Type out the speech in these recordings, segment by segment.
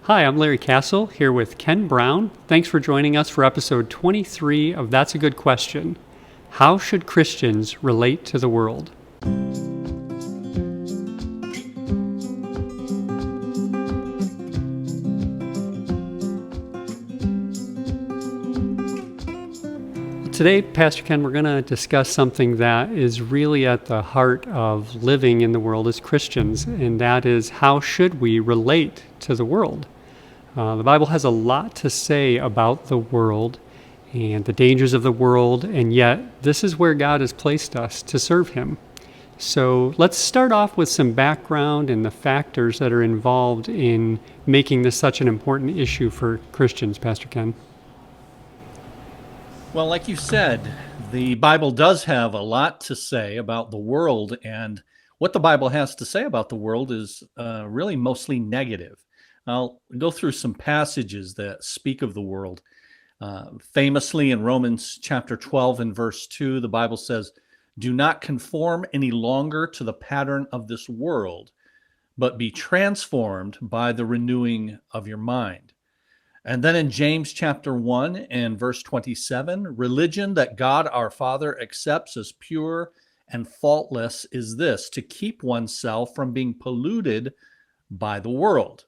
Hi, I'm Larry Castle here with Ken Brown. Thanks for joining us for episode 23 of That's a Good Question. How should Christians relate to the world? Today, Pastor Ken, we're going to discuss something that is really at the heart of living in the world as Christians, and that is how should we relate to the world? The Bible has a lot to say about the world and the dangers of the world, and yet this is where God has placed us to serve Him. So let's start off with some background and the factors that are involved in making this such an important issue for Christians, Pastor Ken. Well, like you said, the Bible does have a lot to say about the world, and what the Bible has to say about the world is really mostly negative. I'll go through some passages that speak of the world. Famously in Romans chapter 12 and verse 2, the Bible says, "Do not conform any longer to the pattern of this world, but be transformed by the renewing of your mind." And then in James chapter 1 and verse 27, religion that God our Father accepts as pure and faultless is this, to keep oneself from being polluted by the world.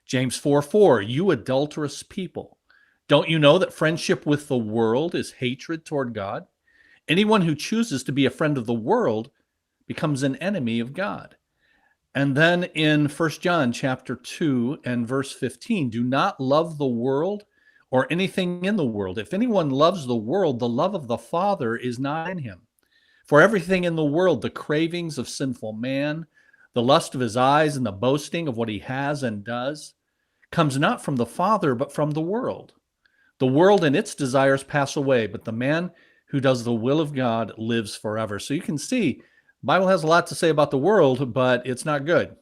James 4:4, you adulterous people, don't you know that friendship with the world is hatred toward God? Anyone who chooses to be a friend of the world becomes an enemy of God. And then in 1 John chapter 2 and verse 15, do not love the world or anything in the world. If anyone loves the world, the love of the Father is not in him. For everything in the world, the cravings of sinful man, the lust of his eyes, and the boasting of what he has and does, comes not from the Father, but from the world. The world and its desires pass away, but the man who does the will of God lives forever. So you can see, the Bible has a lot to say about the world, but it's not good.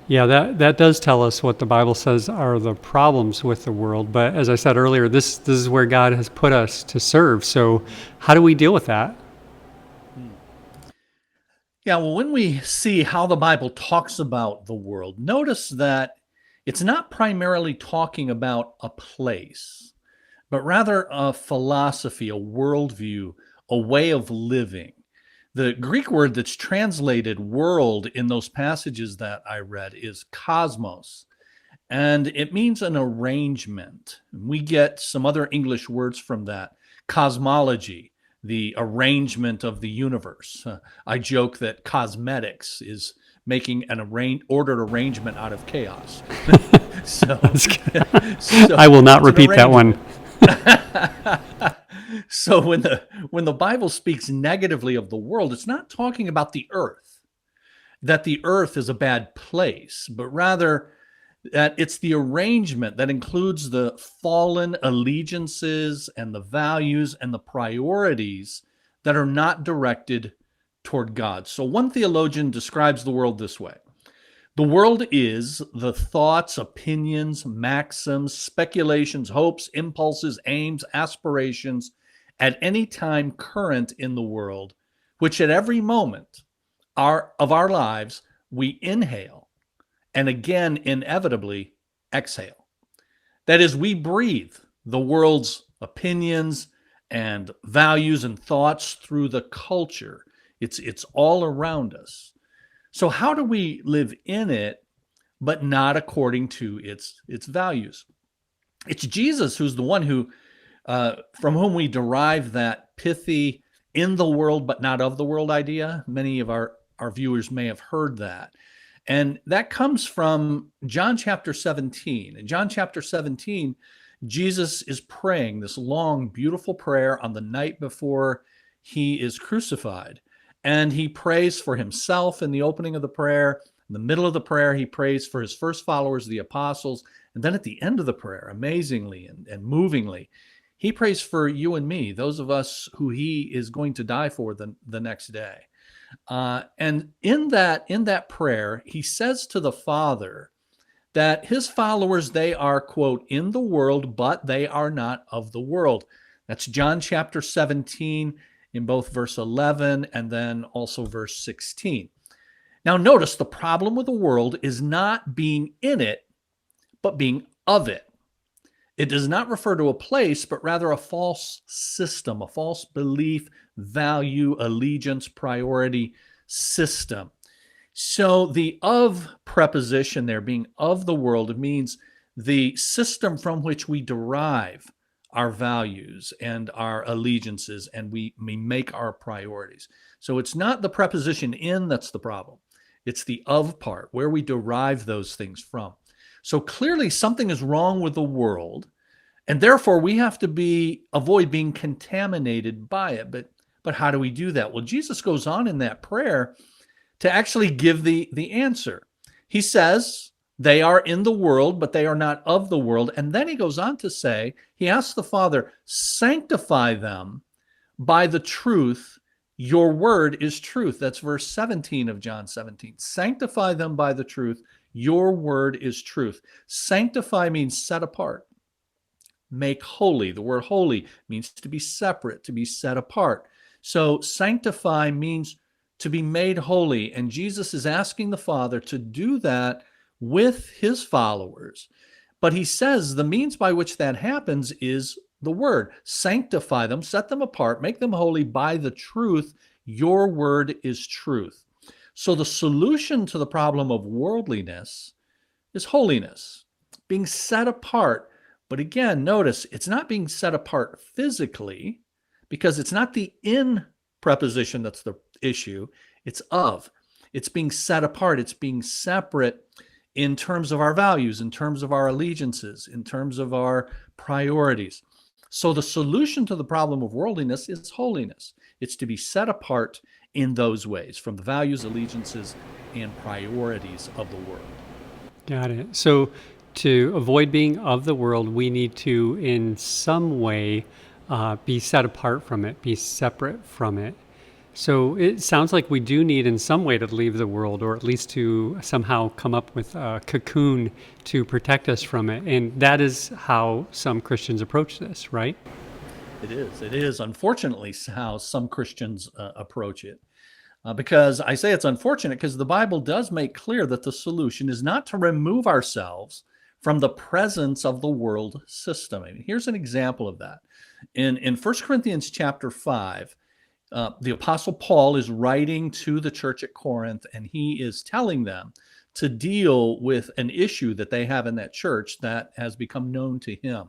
Yeah, that does tell us what the Bible says are the problems with the world. But as I said earlier, this is where God has put us to serve. So how do we deal with that? Yeah, well, when we see how the Bible talks about the world, notice that it's not primarily talking about a place, but rather a philosophy, a worldview, a way of living. The Greek word that's translated world in those passages that I read is cosmos, and it means an arrangement. We get some other English words from that. Cosmology, the arrangement of the universe. I joke that cosmetics is making an ordered arrangement out of chaos. so, so I will not repeat that one. So when the Bible speaks negatively of the world, it's not talking about the earth, that the earth is a bad place, but rather that it's the arrangement that includes the fallen allegiances and the values and the priorities that are not directed toward God. So one theologian describes the world this way. The world is the thoughts, opinions, maxims, speculations, hopes, impulses, aims, aspirations at any time current in the world, which at every moment of our lives we inhale and again inevitably exhale. That is, we breathe the world's opinions and values and thoughts through the culture. It's all around us. So how do we live in it, but not according to its values? It's Jesus who's the one who, from whom we derive that pithy in the world, but not of the world idea. Many of our viewers may have heard that. And that comes from John chapter 17. In John chapter 17, Jesus is praying this long, beautiful prayer on the night before he is crucified. And he prays for himself in the opening of the prayer. In the middle of the prayer, he prays for his first followers, the apostles. And then at the end of the prayer, amazingly and movingly, he prays for you and me, those of us who he is going to die for the next day. And in that prayer, he says to the Father that his followers, they are, quote, in the world, but they are not of the world. That's John chapter 17 in both verse 11 and then also verse 16. Now notice the problem with the world is not being in it, but being of it. It does not refer to a place, but rather a false system, a false belief, value, allegiance, priority system. So the of preposition there, being of the world, means the system from which we derive our values and our allegiances, and we make our priorities. So it's not the preposition in that's the problem. It's the of part, where we derive those things from. So clearly something is wrong with the world, and therefore we have to avoid being contaminated by it. But how do we do that? Well, Jesus goes on in that prayer to actually give the answer. He says, they are in the world, but they are not of the world. And then he goes on to say, he asks the Father, sanctify them by the truth. Your word is truth. That's verse 17 of John 17. Sanctify them by the truth. Your word is truth. Sanctify means set apart. Make holy. The word holy means to be separate, to be set apart. So sanctify means to be made holy. And Jesus is asking the Father to do that with his followers. But he says the means by which that happens is the word. Sanctify them, set them apart, make them holy by the truth. Your word is truth. So the solution to the problem of worldliness is holiness, being set apart. But again, notice it's not being set apart physically, because it's not the in preposition that's the issue. It's of. It's being set apart. It's being separate in terms of our values, in terms of our allegiances, in terms of our priorities. So the solution to the problem of worldliness is holiness. It's to be set apart in those ways from the values, allegiances, and priorities of the world. Got it. So to avoid being of the world, we need to, in some way, be set apart from it, be separate from it. So it sounds like we do need in some way to leave the world, or at least to somehow come up with a cocoon to protect us from it. And that is how some Christians approach this, right? It is. It is, unfortunately, how some Christians approach it. Because I say it's unfortunate because the Bible does make clear that the solution is not to remove ourselves from the presence of the world system. I mean, here's an example of that. In 1 Corinthians chapter 5, the Apostle Paul is writing to the church at Corinth, and he is telling them to deal with an issue that they have in that church that has become known to him.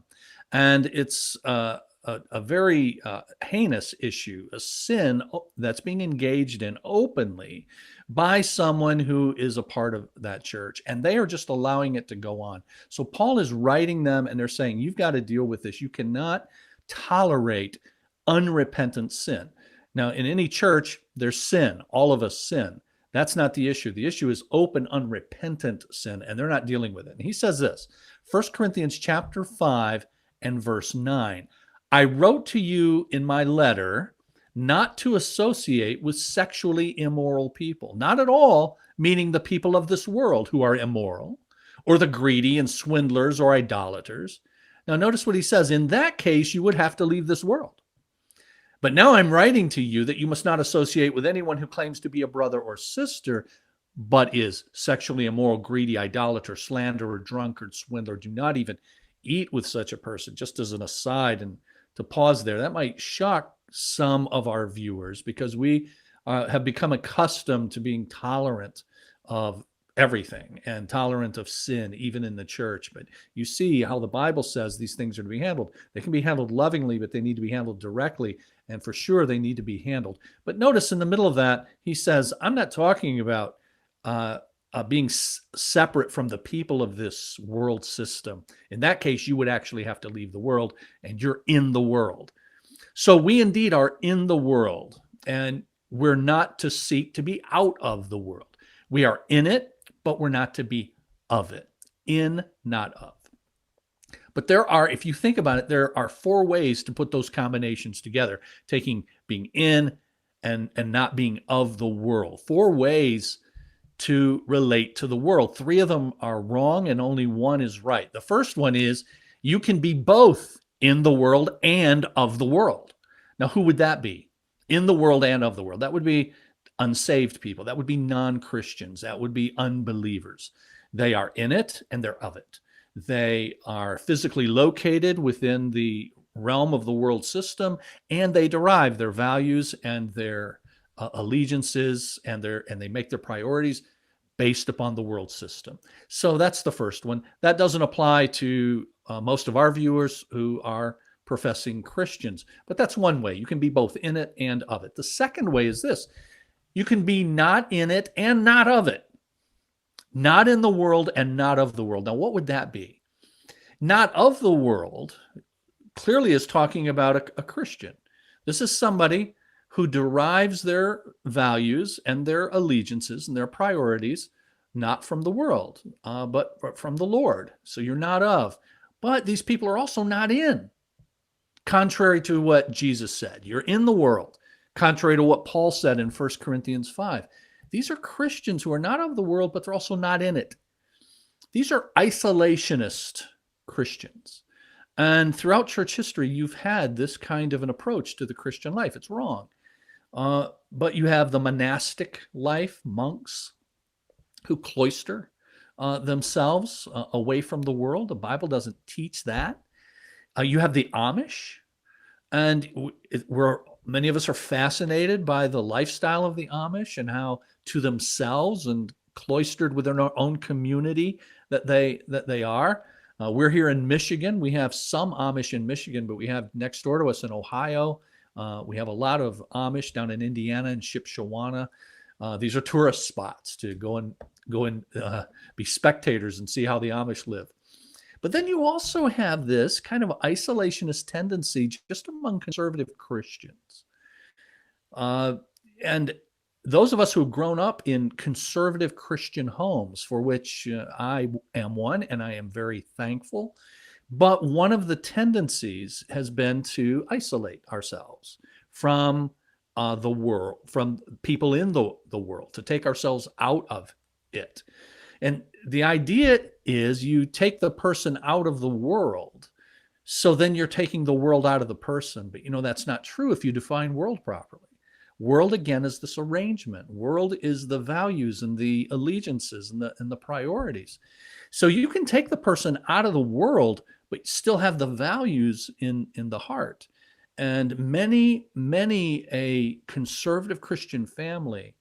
And it's a very heinous issue, a sin that's being engaged in openly by someone who is a part of that church. And they are just allowing it to go on. So Paul is writing them, and they're saying, you've got to deal with this. You cannot tolerate unrepentant sin. Now, in any church, there's sin. All of us sin. That's not the issue. The issue is open, unrepentant sin, and they're not dealing with it. And he says this, 1 Corinthians chapter 5 and verse 9, I wrote to you in my letter not to associate with sexually immoral people. Not at all, meaning the people of this world who are immoral, or the greedy and swindlers or idolaters. Now, notice what he says. In that case, you would have to leave this world. But now I'm writing to you that you must not associate with anyone who claims to be a brother or sister, but is sexually immoral, greedy, idolater, slanderer, drunkard, swindler. Do not even eat with such a person. Just as an aside, and to pause there, that might shock some of our viewers because we have become accustomed to being tolerant of everything and tolerant of sin, even in the church. But you see how the Bible says these things are to be handled. They can be handled lovingly, but they need to be handled directly. And for sure, they need to be handled. But notice in the middle of that, he says, I'm not talking about being separate from the people of this world system. In that case, you would actually have to leave the world, and you're in the world. So we indeed are in the world, and we're not to seek to be out of the world. We are in it, but we're not to be of it. In, not of. But there are, if you think about it, there are 4 ways to put those combinations together, taking being in and not being of the world. 4 ways to relate to the world. 3 of them are wrong and only 1 is right. The first one is you can be both in the world and of the world. Now, who would that be? In the world and of the world. That would be unsaved people. That would be non-Christians. That would be unbelievers. They are in it and they're of it. They are physically located within the realm of the world system, and they derive their values and their allegiances and they make their priorities based upon the world system. So that's the first one. That doesn't apply to most of our viewers who are professing Christians, but that's one way. You can be both in it and of it. The second way is this: you can be not in it and not of it, not in the world and not of the world. Now, what would that be? Not of the world clearly is talking about a Christian. This is somebody who derives their values and their allegiances and their priorities not from the world, but from the Lord. So you're not of. But these people are also not in, contrary to what Jesus said. You're in the world, contrary to what Paul said in 1 Corinthians 5. These are Christians who are not of the world, but they're also not in it. These are isolationist Christians. And throughout church history, you've had this kind of an approach to the Christian life. It's wrong. But you have the monastic life, monks who cloister themselves away from the world. The Bible doesn't teach that. You have the Amish, and many of us are fascinated by the lifestyle of the Amish and how to themselves and cloistered within our own community that they are. We're here in Michigan. We have some Amish in Michigan, but we have next door to us in Ohio. We have a lot of Amish down in Indiana and Shipshewana. These are tourist spots to go and be spectators and see how the Amish live. But then you also have this kind of isolationist tendency just among conservative Christians. And those of us who have grown up in conservative Christian homes, for which I am one, and I am very thankful, but one of the tendencies has been to isolate ourselves from the world, from people in the world, to take ourselves out of it. And the idea is you take the person out of the world, so then you're taking the world out of the person. But that's not true if you define world properly. World, again, is this arrangement. World is the values and the allegiances and the priorities. So you can take the person out of the world, but still have the values in the heart. And many a conservative Christian family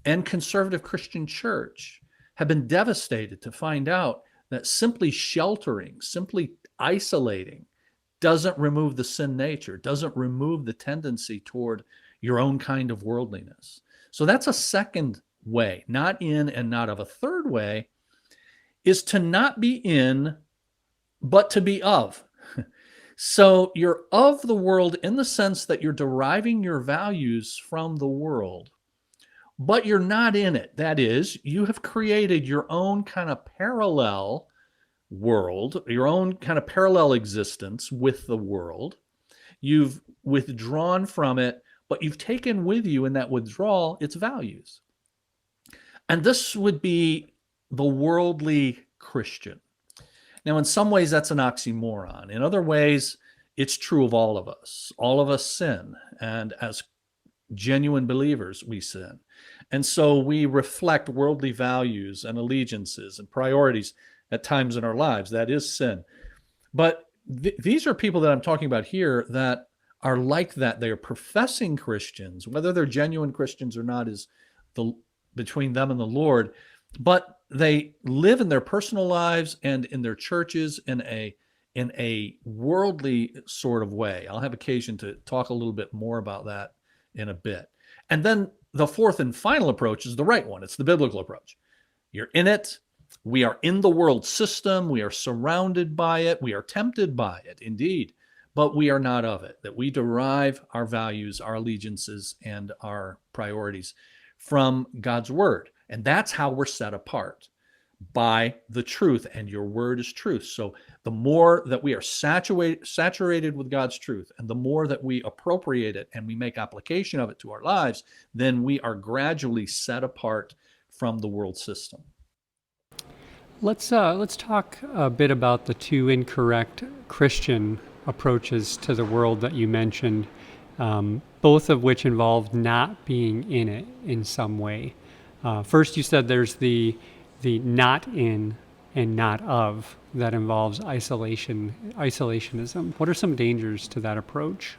and conservative Christian church have been devastated to find out that simply sheltering, simply isolating, doesn't remove the sin nature, doesn't remove the tendency toward your own kind of worldliness. So that's a second way, not in and not of. A third way is to not be in, but to be of. So you're of the world in the sense that you're deriving your values from the world, but you're not in it. That is, you have created your own kind of parallel world, your own kind of parallel existence with the world. You've withdrawn from it, but you've taken with you in that withdrawal its values. And this would be the worldly Christian. Now, in some ways, that's an oxymoron. In other ways, it's true of all of us. All of us sin, and as genuine believers, we sin. And so we reflect worldly values and allegiances and priorities at times in our lives. That is sin. But these are people that I'm talking about here that are like that. They are professing Christians. Whether they're genuine Christians or not is between them and the Lord. But they live in their personal lives and in their churches in a worldly sort of way. I'll have occasion to talk a little bit more about that in a bit. And then the fourth and final approach is the right one. It's the biblical approach. You're in it. We are in the world system. We are surrounded by it. We are tempted by it, indeed, but we are not of it. That we derive our values, our allegiances, and our priorities from God's word. And that's how we're set apart, by the truth, and your word is truth. So the more that we are saturated with God's truth, and the more that we appropriate it and we make application of it to our lives, then we are gradually set apart from the world system. Let's talk a bit about the two incorrect Christian approaches to the world that you mentioned, both of which involve not being in it in some way. First, you said there's the not in and not of that involves isolationism. What are some dangers to that approach?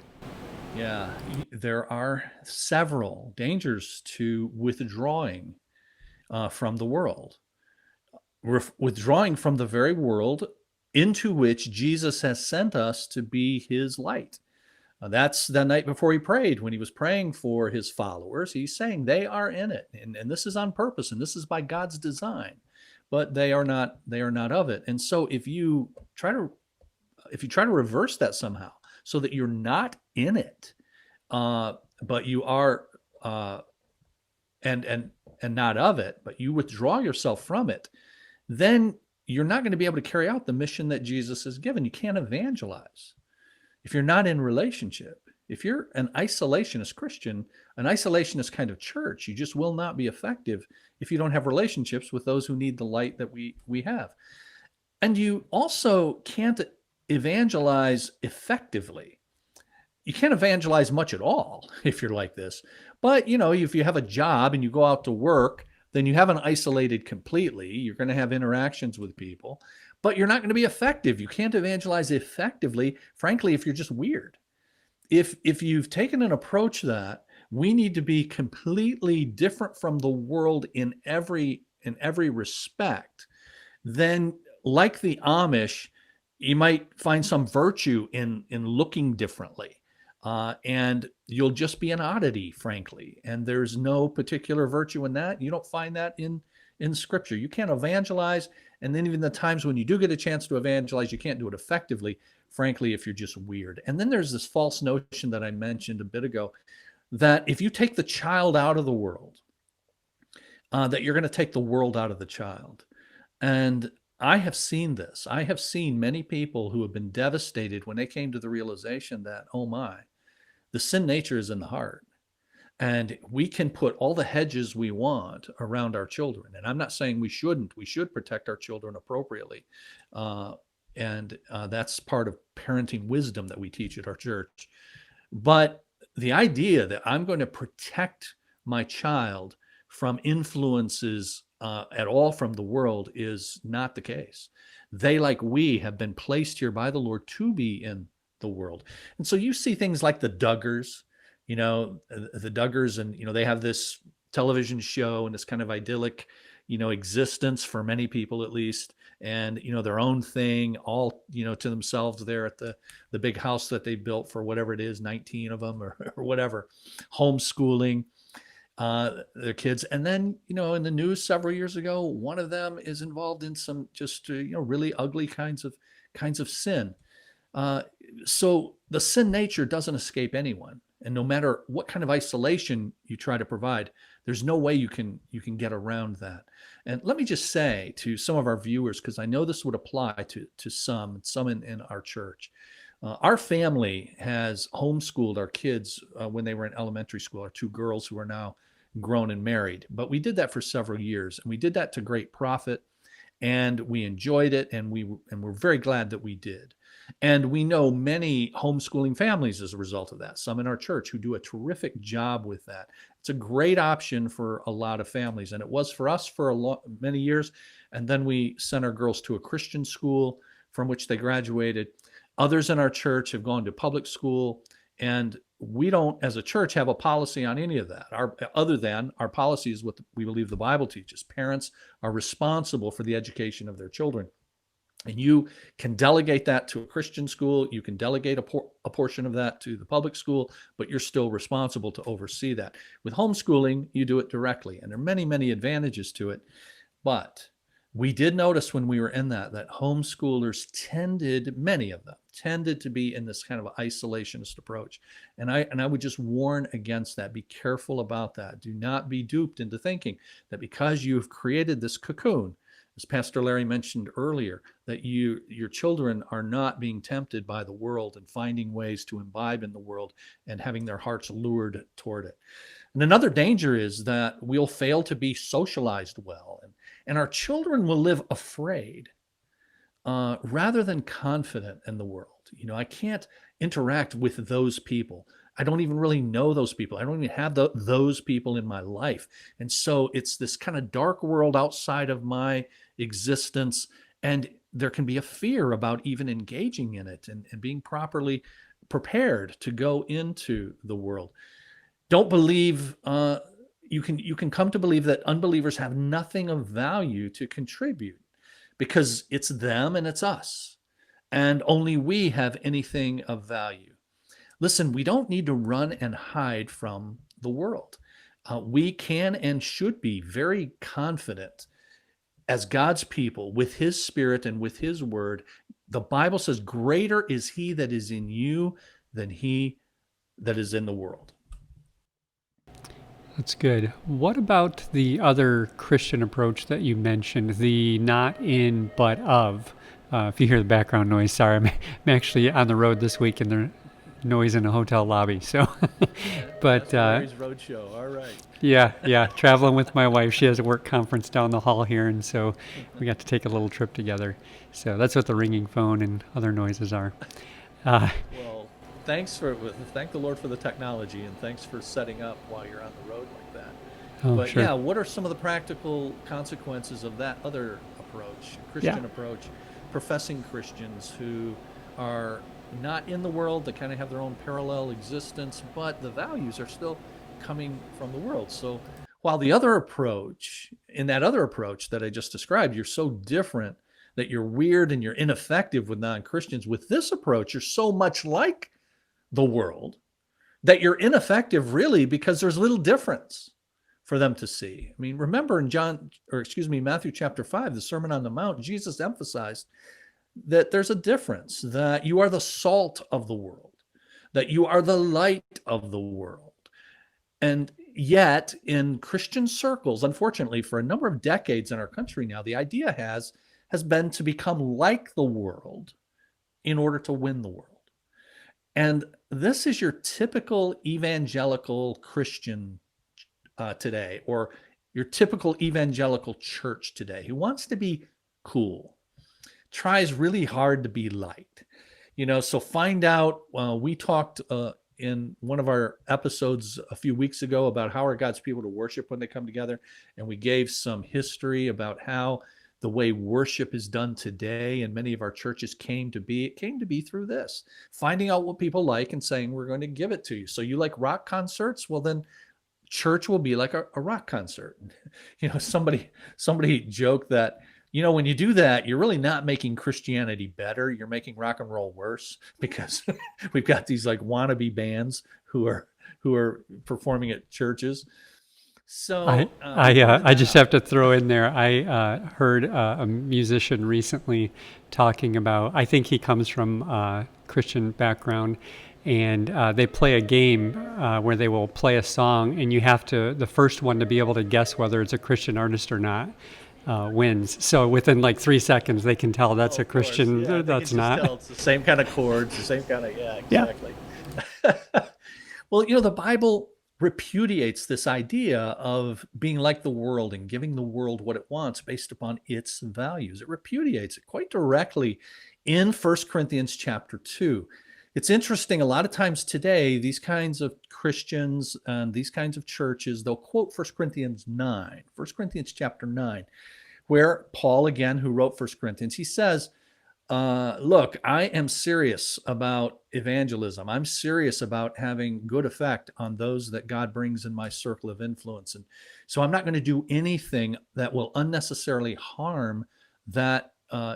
Yeah, there are several dangers to withdrawing from the world, withdrawing from the very world into which Jesus has sent us to be his light. That's the night before he prayed. When he was praying for his followers, he's saying they are in it. And this is on purpose, and this is by God's design. But they are not of it. And so if you try to reverse that somehow so that you're not in it, but you are and not of it, but you withdraw yourself from it, then you're not going to be able to carry out the mission that Jesus has given. You can't evangelize if you're not in relationship. If you're an isolationist Christian, an isolationist kind of church, you just will not be effective if you don't have relationships with those who need the light that we have. And you also can't evangelize effectively. You can't evangelize much at all if you're like this. But, if you have a job and you go out to work, then you haven't isolated completely. You're going to have interactions with people, but you're not going to be effective. You can't evangelize effectively, frankly, if you're just weird. If you've taken an approach that we need to be completely different from the world in every respect, then like the Amish, you might find some virtue in looking differently. And you'll just be an oddity, frankly. And there's no particular virtue in that. You don't find that in Scripture. You can't evangelize. And then even the times when you do get a chance to evangelize, you can't do it effectively, frankly, if you're just weird. And then there's this false notion that I mentioned a bit ago, that if you take the child out of the world, that you're going to take the world out of the child. And I have seen this. I have seen many people who have been devastated when they came to the realization that, oh my, the sin nature is in the heart. And we can put all the hedges we want around our children. And I'm not saying we shouldn't. We should protect our children appropriately. And that's part of parenting wisdom that we teach at our church. But the idea that I'm going to protect my child from influences at all from the world is not the case. They, like we, have been placed here by the Lord to be in the world. And so you see things like the Duggars, the Duggars, and, they have this television show and this kind of idyllic, existence for many people, at least, and, their own thing, all, to themselves there at the big house that they built for whatever it is, 19 of them or whatever, homeschooling their kids. And then, in the news several years ago, one of them is involved in some just, really ugly kinds of sin. So the sin nature doesn't escape anyone. And no matter what kind of isolation you try to provide, there's no way you can get around that. And let me just say to some of our viewers, because I know this would apply to some in our church. Our family has homeschooled our kids when they were in elementary school, our two girls who are now grown and married. But we did that for several years, and we did that to great profit, and we enjoyed it, and we're very glad that we did. And we know many homeschooling families as a result of that, some in our church who do a terrific job with that. It's a great option for a lot of families, and it was for us for many years. And then we sent our girls to a Christian school from which they graduated. Others in our church have gone to public school, and we don't, as a church, have a policy on any of that. Other than our policy is what we believe the Bible teaches. Parents are responsible for the education of their children. And you can delegate that to a Christian school. You can delegate a portion of that to the public school, but you're still responsible to oversee that. With homeschooling, you do it directly, and there are many, many advantages to it. But we did notice when we were in that homeschoolers many of them tended to be in this kind of isolationist approach. And I would just warn against that. Be careful about that. Do not be duped into thinking that because you've created this cocoon, as Pastor Larry mentioned earlier, that your children are not being tempted by the world and finding ways to imbibe in the world and having their hearts lured toward it. And another danger is that we'll fail to be socialized well, and our children will live afraid rather than confident in the world. I can't interact with those people. I don't even really know those people. I don't even have those people in my life. And so it's this kind of dark world outside of my existence. And there can be a fear about even engaging in it and being properly prepared to go into the world. Don't believe you can come to believe that unbelievers have nothing of value to contribute because it's them and it's us, and only we have anything of value. Listen, we don't need to run and hide from the world. We can and should be very confident as God's people with his spirit and with his word. The Bible says, greater is he that is in you than he that is in the world. That's good. What about the other Christian approach that you mentioned, the not in but of? If you hear the background noise, sorry, I'm actually on the road this week and there's noise in a hotel lobby. So, but That's Larry's Roadshow. All right. yeah, traveling with my wife. She has a work conference down the hall here, and so we got to take a little trip together. So that's what the ringing phone and other noises are. Uh, Well, thank the Lord for the technology, and thanks for setting up while you're on the road like that. oh, But sure. yeah, what are some of the practical consequences of that other approach, Yeah. Christian approach, professing Christians who are not in the world, that kind of have their own parallel existence, but the values are still coming from the world. So while the other approach, in that other approach that I just described, you're so different that you're weird and you're ineffective with non-Christians, with this approach, you're so much like the world that you're ineffective really because there's little difference for them to see. I mean, remember in Matthew chapter 5, the Sermon on the Mount, Jesus emphasized that there's a difference, that you are the salt of the world, that you are the light of the world. And yet, in Christian circles, unfortunately, for a number of decades in our country now, the idea has been to become like the world in order to win the world. And this is your typical evangelical Christian today, or your typical evangelical church today, who wants to be cool, tries really hard to be liked. So find out. We talked in one of our episodes a few weeks ago about how are God's people to worship when they come together, and we gave some history about how the way worship is done today and many of our churches came to be. It came to be through this, finding out what people like and saying, we're going to give it to you. So you like rock concerts? Well, then church will be like a rock concert. Somebody joked that, when you do that, you're really not making Christianity better. You're making rock and roll worse, because we've got these like wannabe bands who are performing at churches. So I just have to throw in there. I heard a musician recently talking about. I think he comes from a Christian background, and they play a game where they will play a song, and you have to the first one to be able to guess whether it's a Christian artist or not wins. So within like 3 seconds, they can tell that's a Christian. Yeah, that's can not. just tell it's the same kind of chords, the same kind of Yeah. exactly. Well, the Bible repudiates this idea of being like the world and giving the world what it wants based upon its values. It repudiates it quite directly in 1 Corinthians chapter 2. It's interesting, a lot of times today, these kinds of Christians and these kinds of churches, they'll quote 1 Corinthians 9, 1 Corinthians chapter 9, where Paul, again, who wrote 1 Corinthians, he says, look, I am serious about evangelism. I'm serious about having good effect on those that God brings in my circle of influence. And so I'm not going to do anything that will unnecessarily harm that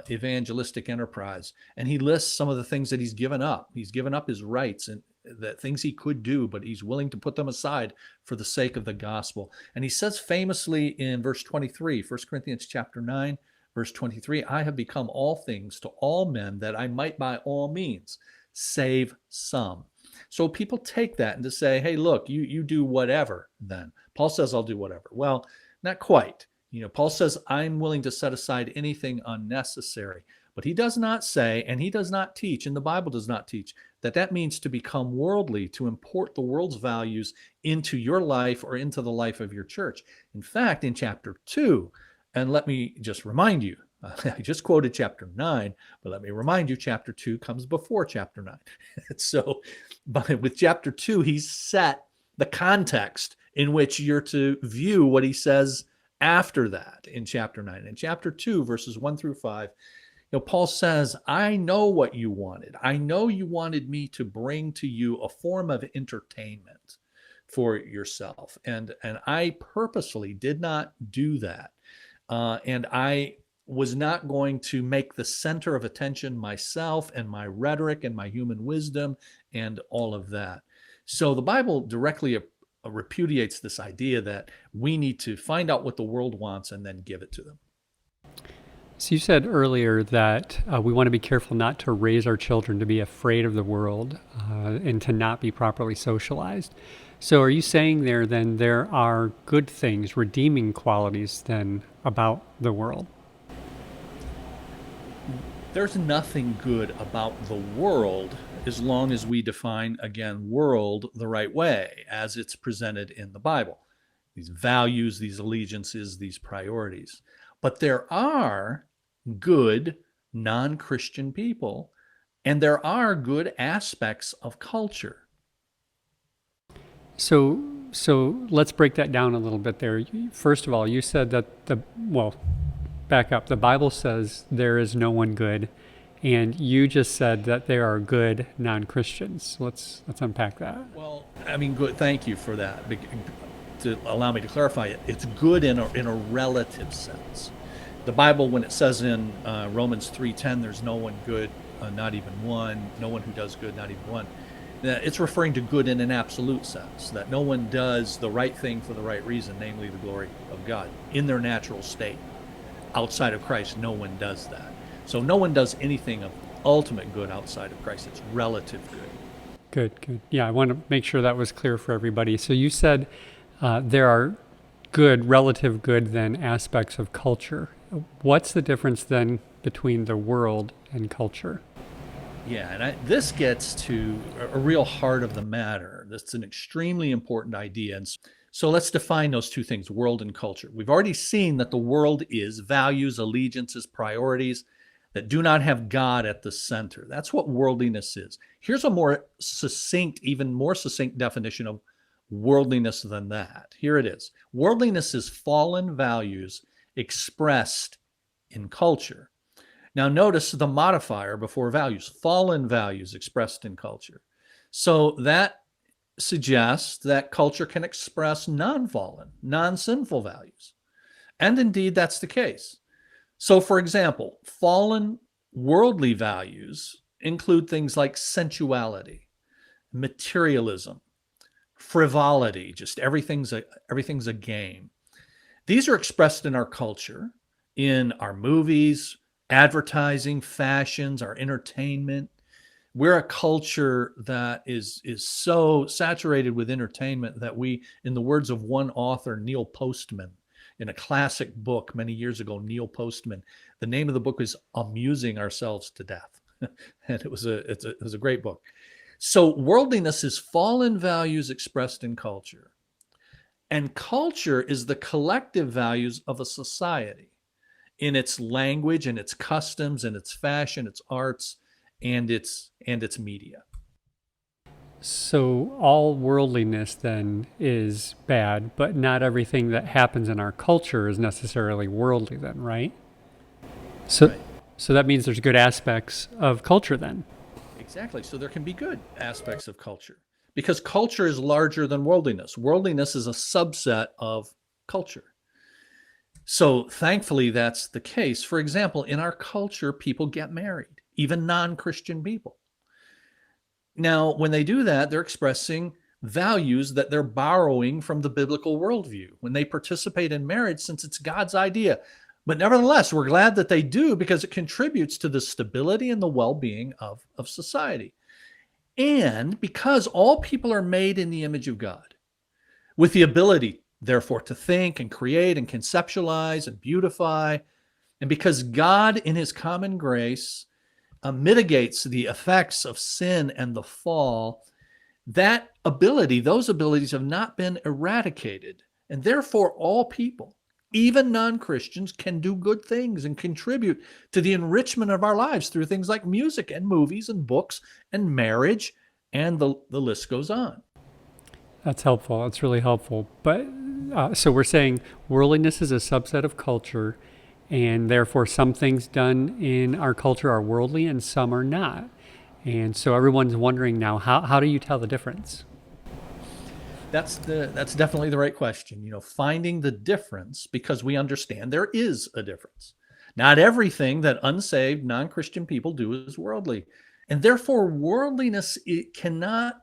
evangelistic enterprise. And he lists some of the things that he's given up. He's given up his rights and the things he could do, but he's willing to put them aside for the sake of the gospel. And he says famously in verse 23, 1 Corinthians chapter 9, verse 23, I have become all things to all men that I might by all means save some. So people take that and to say, hey, look, you do whatever then. Paul says, I'll do whatever. Well, not quite. Paul says, I'm willing to set aside anything unnecessary. But he does not say, and he does not teach, and the Bible does not teach, that means to become worldly, to import the world's values into your life or into the life of your church. In fact, in chapter 2, and let me just remind you, I just quoted chapter 9, but let me remind you, chapter 2 comes before chapter 9. So with chapter 2, he's set the context in which you're to view what he says after that in chapter 9. In chapter 2, verses 1 through 5, Paul says, I know what you wanted. I know you wanted me to bring to you a form of entertainment for yourself. And I purposely did not do that. And I was not going to make the center of attention myself and my rhetoric and my human wisdom and all of that. So the Bible directly repudiates this idea that we need to find out what the world wants and then give it to them. So you said earlier that we want to be careful not to raise our children to be afraid of the world and to not be properly socialized. So are you saying there then there are good things, redeeming qualities then about the world? There's nothing good about the world as long as we define, again, world the right way as it's presented in the Bible. These values, these allegiances, these priorities. But there are good non-Christian people, and there are good aspects of culture. So let's break that down a little bit there. First of all, you said that back up. The Bible says there is no one good, and you just said that there are good non-Christians. Let's unpack that. Well, I mean, good. Thank you for that. To allow me to clarify it, it's good in a relative sense. The Bible, when it says in Romans 3:10, there's no one good, not even one, no one who does good, not even one. It's referring to good in an absolute sense, that no one does the right thing for the right reason, namely the glory of God, in their natural state. Outside of Christ, no one does that. So no one does anything of ultimate good outside of Christ. It's relative good. Good. Yeah, I want to make sure that was clear for everybody. So you said there are good, relative good, then aspects of culture. What's the difference then between the world and culture? Yeah, and this gets to a real heart of the matter. That's an extremely important idea. And so let's define those two things, world and culture. We've already seen that the world is values, allegiances, priorities that do not have God at the center. That's what worldliness is. Here's a more succinct, even more succinct definition of worldliness than that. Here it is. Worldliness is fallen values expressed in culture. Now notice the modifier before values, fallen values expressed in culture. So that suggests that culture can express non-fallen, non-sinful values. And indeed, that's the case. So for example, fallen worldly values include things like sensuality, materialism, frivolity, just everything's a game. These are expressed in our culture, in our movies, advertising, fashions, our entertainment. We're a culture that is so saturated with entertainment that we, in the words of one author, Neil Postman, in a classic book many years ago, Neil Postman, the name of the book is Amusing Ourselves to Death. And it was a great book. So worldliness is fallen values expressed in culture. And culture is the collective values of a society in its language and its customs and its fashion, its arts, and its media. So all worldliness then is bad, but not everything that happens in our culture is necessarily worldly then, right? So, Right. so that means there's good aspects of culture then. Exactly. So there can be good aspects of culture because culture is larger than worldliness. Worldliness is a subset of culture. So thankfully, that's the case. For example, in our culture, people get married, even non-Christian people. Now, when they do that, they're expressing values that they're borrowing from the biblical worldview when they participate in marriage, since it's God's idea. But nevertheless, we're glad that they do because it contributes to the stability and the well-being of society. And because all people are made in the image of God, with the ability, therefore, to think and create and conceptualize and beautify, and because God, in his common grace, mitigates the effects of sin and the fall, those abilities have not been eradicated. And therefore, all people, even non-Christians, can do good things and contribute to the enrichment of our lives through things like music and movies and books and marriage, and the list goes on. That's helpful. That's really helpful. But so we're saying worldliness is a subset of culture, and therefore some things done in our culture are worldly and some are not. And so everyone's wondering now, how do you tell the difference? That's definitely the right question. Finding the difference because we understand there is a difference. Not everything that unsaved non-Christian people do is worldly. And therefore worldliness it cannot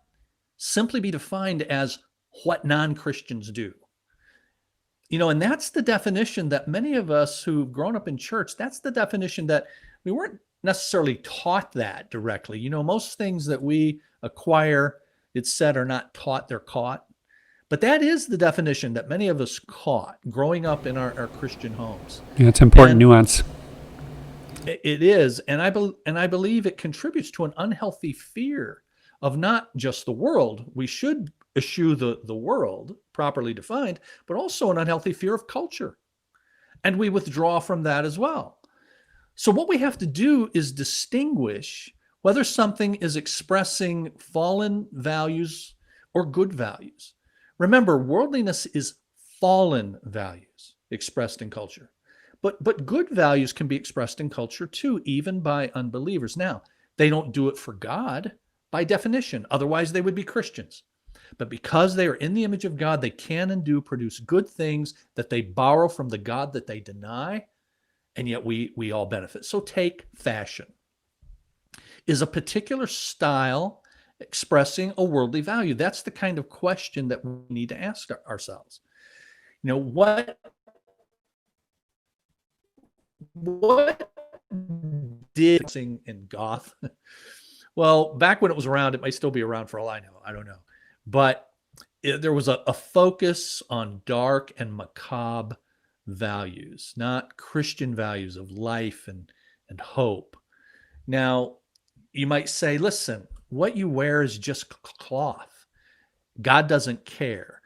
simply be defined as what non-Christians do. And that's the definition that many of us who've grown up in church, that's the definition that we weren't necessarily taught that directly. Most things that we acquire, it's said, are not taught, they're caught. But that is the definition that many of us caught growing up in our Christian homes. Yeah, it's important And nuance. it is, and I believe it contributes to an unhealthy fear of not just the world. We should eschew the world, properly defined, but also an unhealthy fear of culture. And we withdraw from that as well. So what we have to do is distinguish whether something is expressing fallen values or good values. Remember, worldliness is fallen values expressed in culture. But good values can be expressed in culture too, even by unbelievers. Now, they don't do it for God by definition. Otherwise, they would be Christians. But because they are in the image of God, they can and do produce good things that they borrow from the God that they deny, and yet we all benefit. So take fashion. Is a particular style expressing a worldly value? That's the kind of question that we need to ask ourselves. What did sing in goth? Well, back when it was around, it might still be around for all I know. I don't know. But there was a focus on dark and macabre values, not Christian values of life and hope. Now, you might say, listen, what you wear is just cloth. God doesn't care.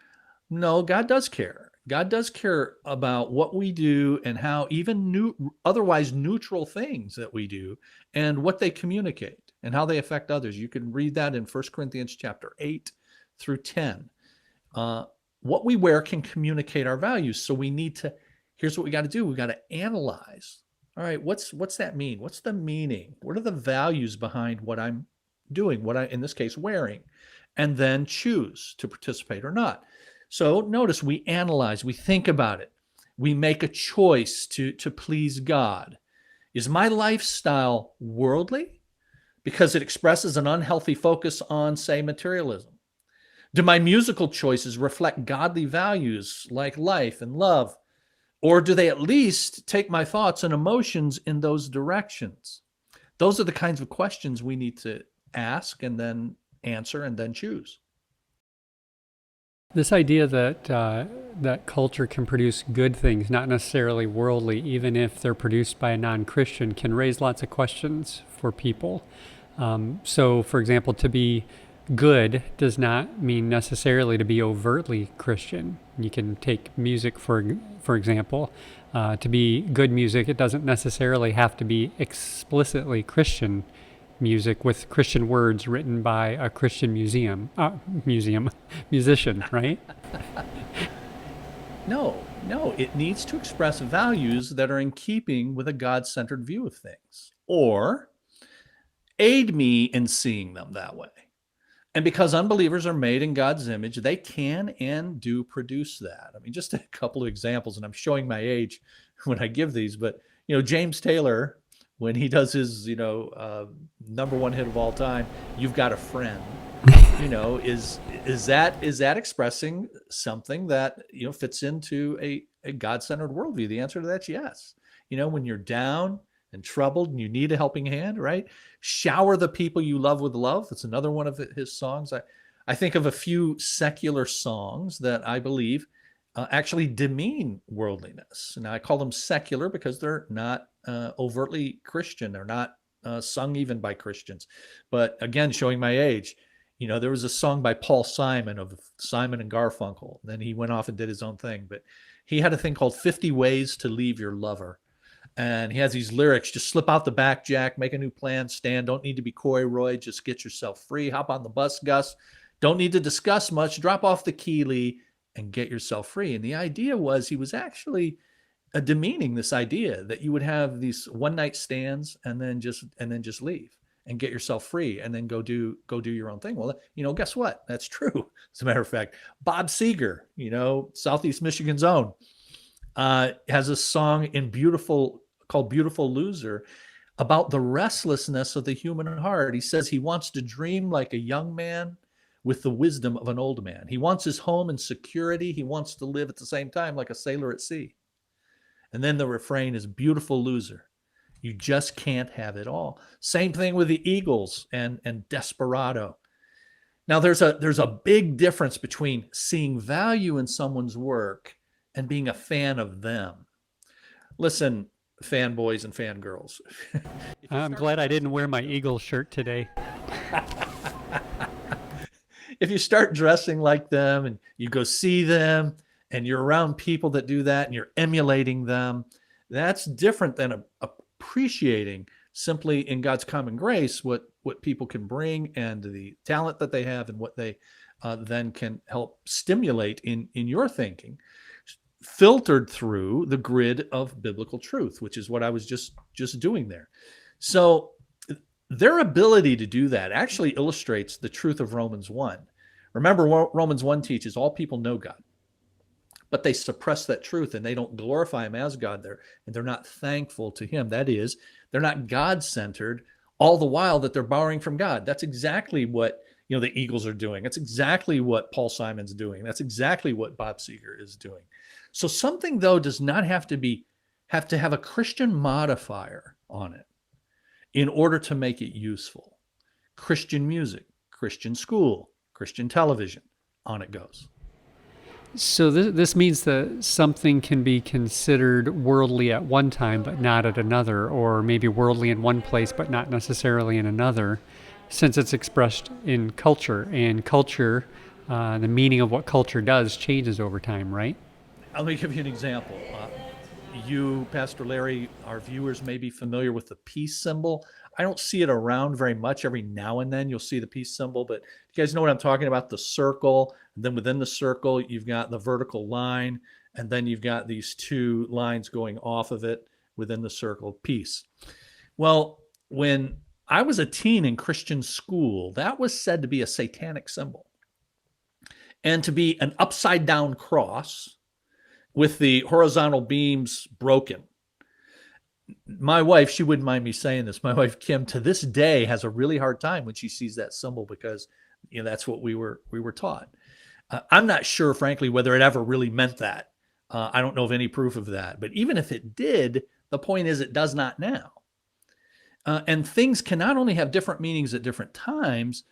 No, God does care. God does care about what we do and how even otherwise neutral things that we do and what they communicate and how they affect others. You can read that in 1 Corinthians chapter 8 through 10. What we wear can communicate our values. So here's what we got to do. We got to analyze. All right, what's that mean? What's the meaning? What are the values behind what I'm doing, what I, in this case, wearing? And then choose to participate or not. So notice we analyze, we think about it. We make a choice to please God. Is my lifestyle worldly because it expresses an unhealthy focus on, say, materialism? Do my musical choices reflect godly values like life and love? Or do they at least take my thoughts and emotions in those directions? Those are the kinds of questions we need to ask and then answer and then choose. This idea that that culture can produce good things, not necessarily worldly, even if they're produced by a non-Christian, can raise lots of questions for people. So, for example, to be good does not mean necessarily to be overtly Christian. You can take music, for example. To be good music, it doesn't necessarily have to be explicitly Christian music with Christian words written by a Christian musician, right? No, it needs to express values that are in keeping with a God-centered view of things, or aid me in seeing them that way. And because unbelievers are made in God's image, they can and do produce that. I mean, just a couple of examples, and I'm showing my age when I give these, but James Taylor, when he does his number one hit of all time, "You've Got a Friend," is that expressing something that fits into a God-centered worldview? The answer to that's yes. When you're down and troubled and you need a helping hand, right? Shower the people you love with love. That's another one of his songs. I think of a few secular songs that I believe actually demean worldliness. Now, I call them secular because they're not overtly Christian. They're not sung even by Christians. But again, showing my age, there was a song by Paul Simon of Simon and Garfunkel. Then he went off and did his own thing. But he had a thing called 50 Ways to Leave Your Lover. And he has these lyrics: just slip out the back, Jack, make a new plan, stand, don't need to be coy, Roy, just get yourself free, hop on the bus, Gus, Don't need to discuss much. Drop off the Keeley and get yourself free. And the idea was he was actually demeaning this idea that you would have these one night stands and then just leave and get yourself free and then go do your own thing. Well, guess what? That's true. As a matter of fact, Bob Seger, Southeast Michigan's own, has a song called Beautiful Loser about the restlessness of the human heart. He says he wants to dream like a young man with the wisdom of an old man. He wants his home and security. He wants to live at the same time like a sailor at sea. And then the refrain is beautiful loser. You just can't have it all. Same thing with the Eagles and Desperado. Now there's a big difference between seeing value in someone's work and being a fan of them. Listen, fanboys and fangirls. I'm glad I didn't wear my Eagles shirt today. If you start dressing like them and you go see them and you're around people that do that and you're emulating them, that's different than appreciating simply in God's common grace what people can bring and the talent that they have and what they then can help stimulate in your thinking, filtered through the grid of biblical truth, which is what I was just doing there. So their ability to do that actually illustrates the truth of Romans 1. Remember, Romans 1 teaches all people know God, but they suppress that truth and they don't glorify him as God there, and they're not thankful to him. That is, they're not God-centered all the while that they're borrowing from God. That's exactly what the Eagles are doing. That's exactly what Paul Simon's doing. That's exactly what Bob Seger is doing. So something, though, does not have to have a Christian modifier on it in order to make it useful. Christian music, Christian school, Christian television, on it goes. So this means that something can be considered worldly at one time but not at another, or maybe worldly in one place but not necessarily in another, since it's expressed in culture. And culture, the meaning of what culture does changes over time, right? Let me give you an example. You, Pastor Larry, our viewers may be familiar with the peace symbol. I don't see it around very much. Every now and then you'll see the peace symbol, but you guys know what I'm talking about, the circle. And then within the circle, you've got the vertical line, and then you've got these two lines going off of it within the circle, peace. Well, when I was a teen in Christian school, that was said to be a satanic symbol and to be an upside down cross with the horizontal beams broken. My wife, she wouldn't mind me saying this, my wife Kim, to this day has a really hard time when she sees that symbol because that's what we were taught. I'm not sure, frankly, whether it ever really meant that. I don't know of any proof of that. But even if it did, the point is it does not now. And things can not only have different meanings at different times,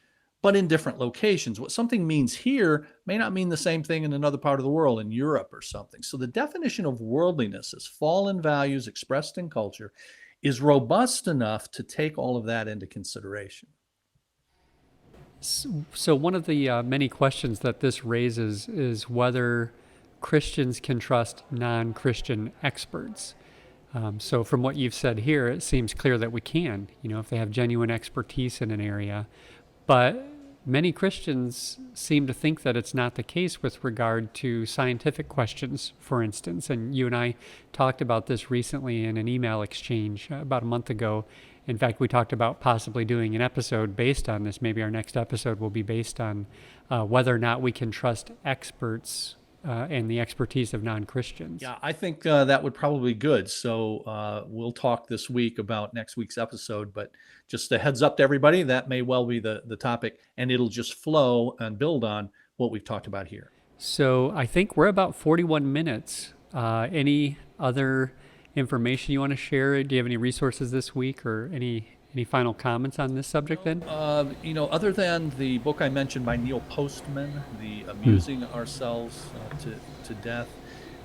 but in different locations. What something means here may not mean the same thing in another part of the world, in Europe or something. So the definition of worldliness as fallen values expressed in culture is robust enough to take all of that into consideration. So one of the many questions that this raises is whether Christians can trust non-Christian experts. So from what you've said here, it seems clear that we can, if they have genuine expertise in an area. But many Christians seem to think that it's not the case with regard to scientific questions, for instance. And you and I talked about this recently in an email exchange about a month ago. In fact, we talked about possibly doing an episode based on this. Maybe our next episode will be based on whether or not we can trust experts and the expertise of non-Christians. Yeah, I think that would probably be good. So we'll talk this week about next week's episode, but just a heads up to everybody, that may well be the topic, and it'll just flow and build on what we've talked about here. So I think we're about 41 minutes. Any other information you want to share? Do you have any resources this week or any final comments on this subject then? Other than the book I mentioned by Neil Postman, The Amusing Ourselves to Death.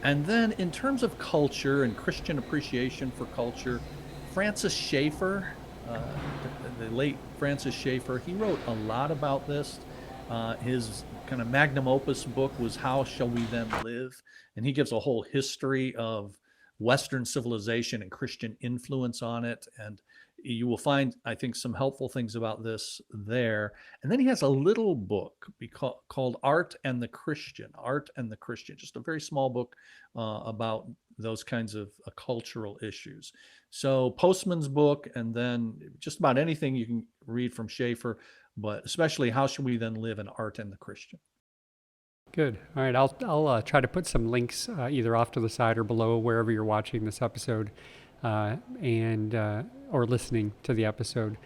And then in terms of culture and Christian appreciation for culture, Francis Schaeffer, the late Francis Schaeffer, he wrote a lot about this. His kind of magnum opus book was How Shall We Then Live? And he gives a whole history of Western civilization and Christian influence on it. And You will find, I think, some helpful things about this there. And then he has a little book called Art and the Christian. Art and the Christian, just a very small book about those kinds of cultural issues. So Postman's book, and then just about anything you can read from Schaeffer, but especially How Should We Then Live in Art and the Christian. Good. All right. I'll try to put some links either off to the side or below wherever you're watching this episode and or listening to the episode.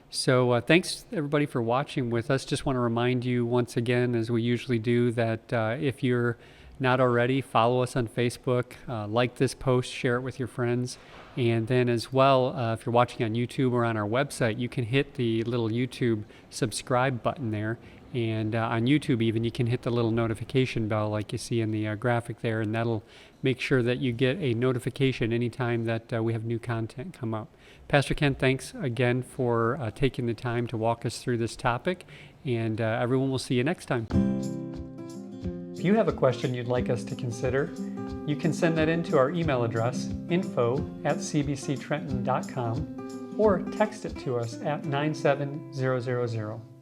So thanks everybody for watching with us. Just want to remind you once again, as we usually do, that if you're not already, follow us on Facebook, like this post, share it with your friends. And then as well, if you're watching on YouTube or on our website, you can hit the little YouTube subscribe button there. And on YouTube even, you can hit the little notification bell like you see in the graphic there, and that'll make sure that you get a notification anytime that we have new content come up. Pastor Ken, thanks again for taking the time to walk us through this topic, and everyone will see you next time. If you have a question you'd like us to consider, you can send that in to our email address, info@cbctrenton.com, or text it to us at 97000.